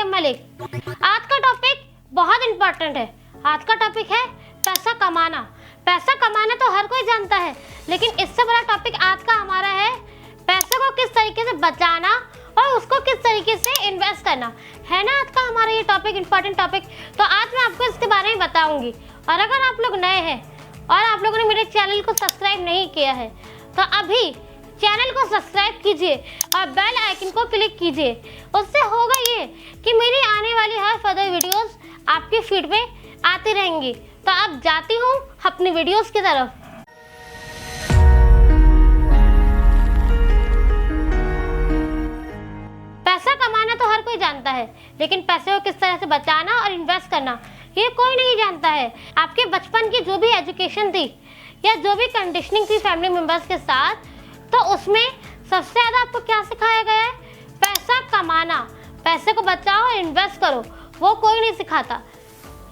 मरियम मलिक। आज का टॉपिक बहुत इम्पोर्टेंट है। आज का टॉपिक है पैसा कमाना। पैसा कमाना तो हर कोई जानता है, लेकिन इससे बड़ा टॉपिक आज का हमारा है पैसे को किस तरीके से बचाना और उसको किस तरीके से इन्वेस्ट करना, है ना। आज का हमारा ये टॉपिक इम्पोर्टेंट टॉपिक, तो आज मैं आपको इसके बारे में बताऊंगी। और अगर आप लोग नए हैं और आप लोगों ने मेरे चैनल को सब्सक्राइब नहीं किया है तो अभी चैनल को सब्सक्राइब कीजिए और बेल आइकन को क्लिक कीजिए। उससे होगा ये कि मेरी आने वाली हर फर्दर वीडियोस आपके फीड पे आती रहेंगी। तो अब जाती हूँ अपनी वीडियोस की तरफ। पैसा कमाना तो हर कोई जानता है, लेकिन पैसे को किस तरह से बचाना और इन्वेस्ट करना ये कोई नहीं जानता है। आपके बचपन की जो भी एजुकेशन थी या जो भी कंडीशनिंग थी फैमिली मेंबर्स के साथ, तो उसमें सबसे ज़्यादा आपको क्या सिखाया गया है? पैसा कमाना, पैसे को बचाओ और इन्वेस्ट करो, वो कोई नहीं सिखाता।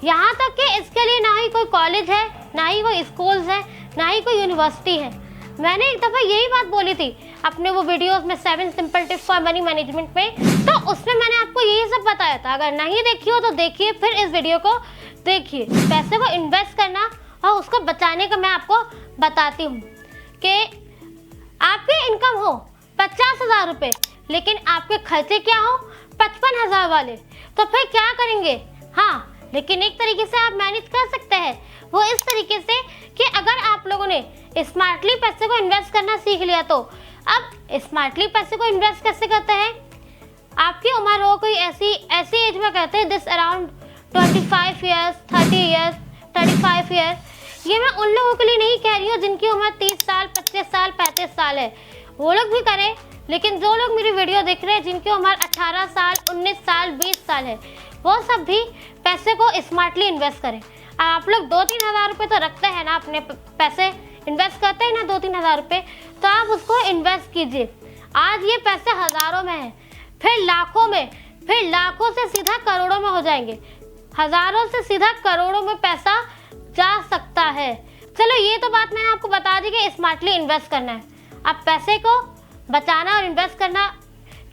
यहाँ तक कि इसके लिए ना ही कोई कॉलेज है, ना ही कोई स्कूल्स है, ना ही कोई यूनिवर्सिटी है। मैंने एक दफ़ा यही बात बोली थी अपने वो वीडियोस में 7 simple tips for money management में, तो उसमें मैंने आपको यही सब बताया था। अगर नहीं देखी हो तो देखिए, फिर इस वीडियो को देखिए। पैसे को इन्वेस्ट करना और उसको बचाने का मैं आपको बताती हूँ कि आपकी इनकम हो 50,000 रुपये, लेकिन आपके खर्चे क्या हो 55,000 वाले, तो फिर क्या करेंगे? हाँ, लेकिन एक तरीके से आप मैनेज कर सकते हैं। वो इस तरीके से कि अगर आप लोगों ने स्मार्टली पैसे को इन्वेस्ट करना सीख लिया, तो अब स्मार्टली पैसे को इन्वेस्ट कैसे करते हैं? आपकी उम्र हो कोई ऐसी एज में कहते हैं this around 25 years, 30 years, 35 years. ये मैं उन लोगों के लिए नहीं कह रही हूँ जिनकी उम्र 30 साल, 25 साल, 35 साल है, वो लोग भी करें। लेकिन जो लोग मेरी वीडियो देख रहे हैं जिनकी उम्र 18 साल, 19 साल, 20 साल है, वो सब भी पैसे को स्मार्टली इन्वेस्ट करें। आप लोग 2-3 हज़ार रुपये तो रखते हैं ना, अपने पैसे इन्वेस्ट करते हैं ना 2-3 हज़ार रुपये, तो आप उसको इन्वेस्ट कीजिए। आज ये पैसे हज़ारों में हैं, फिर लाखों में, फिर लाखों से सीधा करोड़ों में हो जाएंगे। हज़ारों से सीधा करोड़ों में पैसा जा सकता है। चलो, ये तो बात मैंने आपको बता दी कि स्मार्टली इन्वेस्ट करना है। अब पैसे को बचाना और इन्वेस्ट करना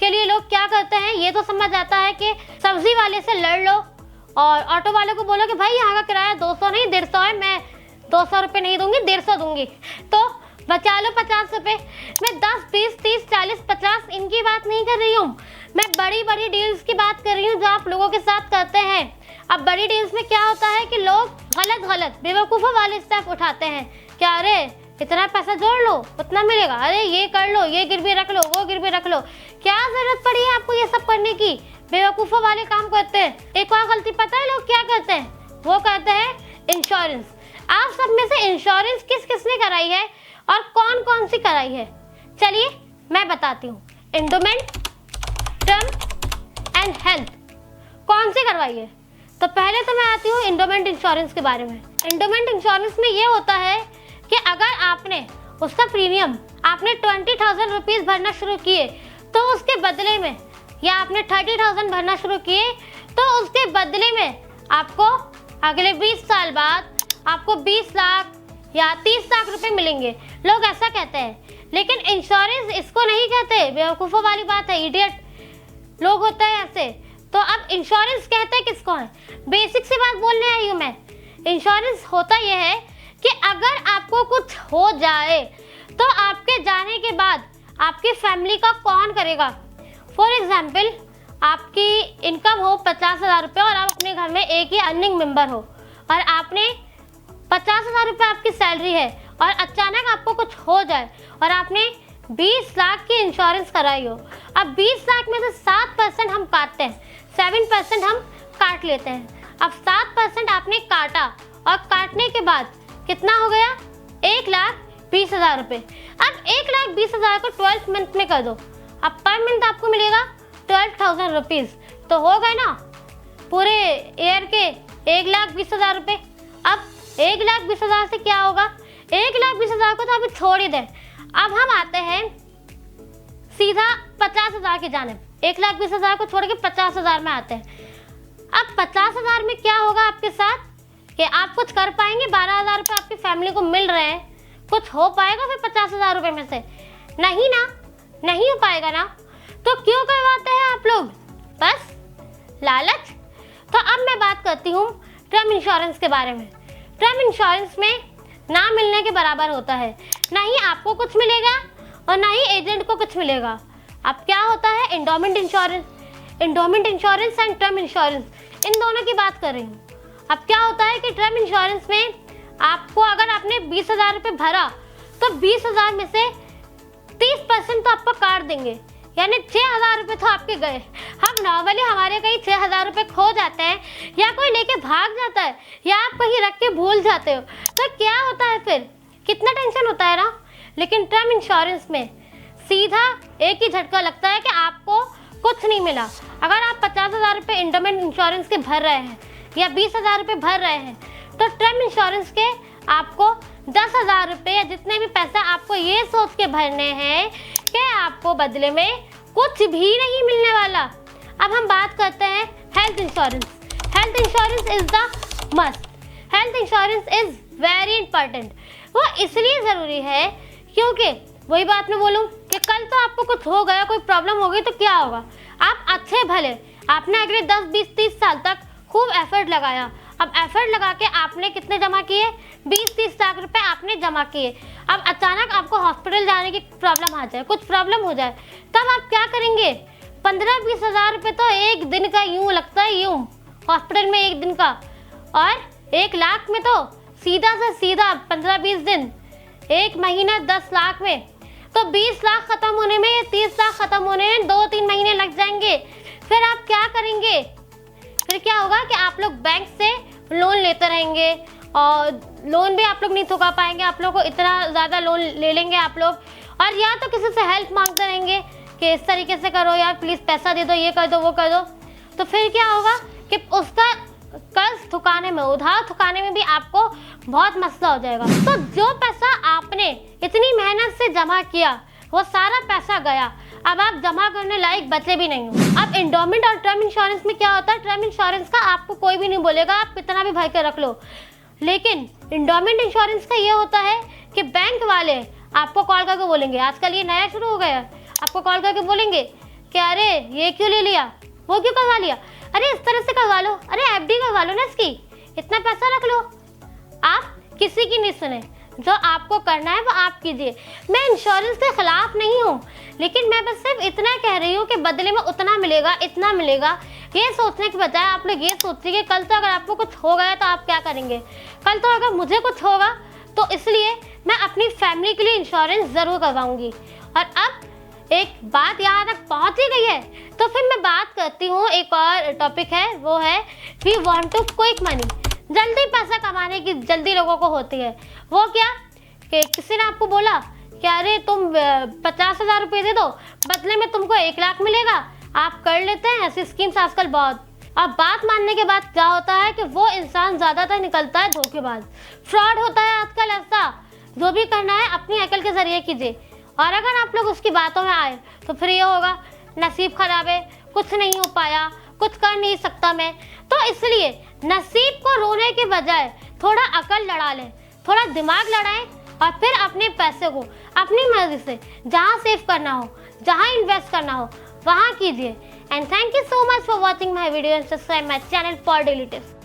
के लिए लोग क्या करते हैं, ये तो समझ आता है कि सब्जी वाले से लड़ लो और ऑटो वाले को बोलो कि भाई यहाँ का किराया 200 नहीं 150 है, मैं 200 रुपये नहीं दूंगी, 150 दूंगी, तो बचा लो 50 रुपये। मैं 10, 20, 30, 40, 50 इनकी बात नहीं कर रही हूँ, मैं बड़ी बड़ी डील्स की बात कर रही हूँ जो आप लोगों के साथ करते हैं। अब बड़ी डील्स में क्या होता है कि लोग गलत बेवकूफ़ों वाले स्टेप उठाते हैं। क्या, अरे इतना पैसा जोड़ लो उतना मिलेगा, अरे ये कर लो, ये गिरवी रख लो, वो गिरवी रख लो। क्या ज़रूरत पड़ी है आपको ये सब करने की? बेवकूफ़ों वाले काम करते हैं। एक और गलती पता है लोग क्या करते हैं? वो कहते हैं इंश्योरेंस। आप सब में से इंश्योरेंस किस किसने कराई है और कौन कौन सी कराई है? चलिए मैं बताती हूँ। एंडोमेंट, टर्म एंड हेल्थ कौन सी करवाई है? तो पहले तो मैं आती हूँ एंडोमेंट इंश्योरेंस के बारे में। एंडोमेंट इंश्योरेंस में ये होता है कि अगर आपने उसका प्रीमियम आपने 20,000 रुपीज़ भरना शुरू किए, तो उसके बदले में, या आपने 30,000 भरना शुरू किए, तो उसके बदले में आपको अगले 20 साल बाद आपको 20 लाख या 30 लाख रुपए मिलेंगे। लोग ऐसा कहते हैं, लेकिन इंश्योरेंस इसको नहीं कहते। बेवकूफ़ों वाली बात है, इडियट लोग होते हैं ऐसे। तो अब इंश्योरेंस कहते हैं किसको है? बेसिक सी बात बोलने आई हूँ मैं। इंश्योरेंस होता यह है कि अगर आपको कुछ हो जाए तो आपके जाने के बाद आपकी फैमिली का कौन करेगा? फॉर एग्जाम्पल, आपकी इनकम हो 50,000 रुपये और आप अपने घर में एक ही अर्निंग मेंबर हो और आपने 50,000 रुपये आपकी सैलरी है और अचानक आपको कुछ हो जाए और आपने 20 लाख की इंश्योरेंस कराई हो। अब 20 लाख में से 7% हम काटते हैं, 7% हम काट लेते हैं। अब 7% आपने काटा और काटने के बाद कितना हो गया? 1,20,000 रुपये। अब 1,20,000 को 12 मंथ में कर दो, अब पर मंथ आपको मिलेगा 12,000 रुपीज़, तो हो गए ना पूरे ईयर के 1,20,000 रुपये। अब 1,20,000 से क्या होगा? 1,20,000 को तो अभी छोड़ ही दें। अब हम आते हैं सीधा 50,000 की जानिब। 1,20,000 को छोड़ के 50,000 में आते हैं। अब 50,000 में क्या होगा आपके साथ कि आप कुछ कर पाएंगे? 12,000 रुपये आपकी फैमिली को मिल रहे हैं, कुछ हो पाएगा फिर 50,000 रुपये में से? नहीं ना, नहीं हो पाएगा ना। तो क्यों करवाते हैं आप लोग? बस लालच। तो अब मैं बात करती हूँ टर्म इंश्योरेंस के बारे में। टर्म इंश्योरेंस में ना मिलने के बराबर होता है, ना ही आपको कुछ मिलेगा और ना ही एजेंट को कुछ मिलेगा। अब क्या होता है endowment insurance, endowment insurance and term insurance, इन दोनों की बात कर रही हूँ। अब क्या होता है कि टर्म इंश्योरेंस में आपको अगर आपने 20,000 रुपये भरा तो 20,000 में से 30% तो आपको काट देंगे, यानी 6,000 रुपये तो आपके गए। अब नॉर्मली हमारे कहीं 6,000 रुपये खो जाते हैं या कोई लेके भाग जाता है या आप कहीं रख के भूल जाते हो तो क्या होता है फिर, कितना टेंशन होता है ना। लेकिन टर्म इंश्योरेंस में सीधा एक ही झटका लगता है कि आपको कुछ नहीं मिला। अगर आप 50,000 रुपये एंडोमेंट इंश्योरेंस के भर रहे हैं या 20,000 रुपये भर रहे हैं तो टर्म इंश्योरेंस के आपको 10,000 रुपये या जितने भी पैसा आपको ये सोच के भरने हैं कि आपको बदले में कुछ भी नहीं मिलने वाला। अब हम बात करते हैं health insurance. Health insurance is the must. Health insurance is very important. वो इसलिए ज़रूरी है क्योंकि वही बात मैं बोलूँ कि कल तो आपको कुछ हो गया, कोई प्रॉब्लम हो गई तो क्या होगा। आप अच्छे भले आपने अगले 10, 20, 30 साल तक खूब एफर्ट लगाया। अब एफर्ट लगा के आपने कितने जमा किए, 20-30 लाख रुपए आपने जमा किए। अब अचानक आपको हॉस्पिटल जाने की प्रॉब्लम आ जाए, कुछ प्रॉब्लम हो जाए, तब आप क्या करेंगे। 15-20 हज़ार रुपये तो एक दिन का यूँ लगता है, यूँ हॉस्पिटल में एक दिन का, और 1 लाख में तो सीधा से सीधा 15-20 दिन, 1 महीना 10 लाख में, तो 20 लाख ख़त्म होने में, 30 लाख ख़त्म होने में 2-3 महीने लग जाएंगे। फिर आप क्या करेंगे, फिर क्या होगा कि आप लोग बैंक से लोन लेते रहेंगे और लोन भी आप लोग नहीं चुका पाएंगे। आप लोग को इतना ज़्यादा लोन ले लेंगे आप लोग, और या तो किसी से हेल्प मांगते रहेंगे कि इस तरीके से करो यार, प्लीज़ पैसा दे दो, ये कर दो, वो कर दो। तो फिर क्या होगा कि उसका कर्ज चुकाने में, उधार चुकाने में भी आपको बहुत मसला हो जाएगा। तो जो पैसा आपने इतनी मेहनत से जमा किया वो सारा पैसा गया, अब आप जमा करने लायक बचे भी नहीं हो। अब एंडोमेंट और टर्म इंश्योरेंस में क्या होता है, टर्म इंश्योरेंस का आपको कोई भी नहीं बोलेगा, आप कितना भी भर के रख लो। लेकिन एंडोमेंट इंश्योरेंस का ये होता है कि बैंक वाले आपको कॉल करके बोलेंगे, आजकल ये नया शुरू हो गया है, आपको कॉल करके बोलेंगे कि अरे ये क्यों ले लिया, वो क्यों करवा लिया, अरे इस तरह से करवा लो, अरे FD करवा लो ना इसकी, इतना पैसा रख लो। आप किसी की नहीं सुने, जो आपको करना है वो आप कीजिए। मैं इंश्योरेंस के खिलाफ नहीं हूँ, लेकिन मैं बस सिर्फ इतना कह रही हूँ कि बदले में उतना मिलेगा, इतना मिलेगा, ये सोचने के बजाय आप लोग ये सोचिए कि कल तो अगर आपको कुछ हो गया तो आप क्या करेंगे। कल तो अगर मुझे कुछ होगा तो इसलिए मैं अपनी फैमिली के लिए इंश्योरेंस ज़रूर करवाऊँगी। और अब एक बात यहाँ तक पहुँच ही गई है तो फिर मैं बात करती हूँ, एक और टॉपिक है, वो है we want to quick money. जल्दी पैसा कमाने की जल्दी लोगों को होती है। वो क्या कि किसी ने आपको बोला कि अरे तुम 50,000 रुपये दे दो, बदले में तुमको 1 लाख मिलेगा, आप कर लेते हैं। ऐसी स्कीम्स आजकल बहुत। अब बात मानने के बाद क्या होता है कि वो इंसान ज़्यादातर निकलता है धोखेबाज, फ्रॉड होता है आजकल। ऐसा जो भी करना है अपनी अकल के ज़रिए कीजिए, और अगर आप लोग उसकी बातों में आए तो फिर ये होगा नसीब खराब है, कुछ नहीं हो पाया, कुछ कर नहीं सकता मैं। तो इसलिए नसीब को रोने के बजाय थोड़ा अकल लड़ा लें, थोड़ा दिमाग लड़ाएं, और फिर अपने पैसे को अपनी मर्जी से जहाँ सेव करना हो, जहाँ इन्वेस्ट करना हो वहाँ कीजिए। And thank you so much for watching my video and subscribe my channel for daily tips.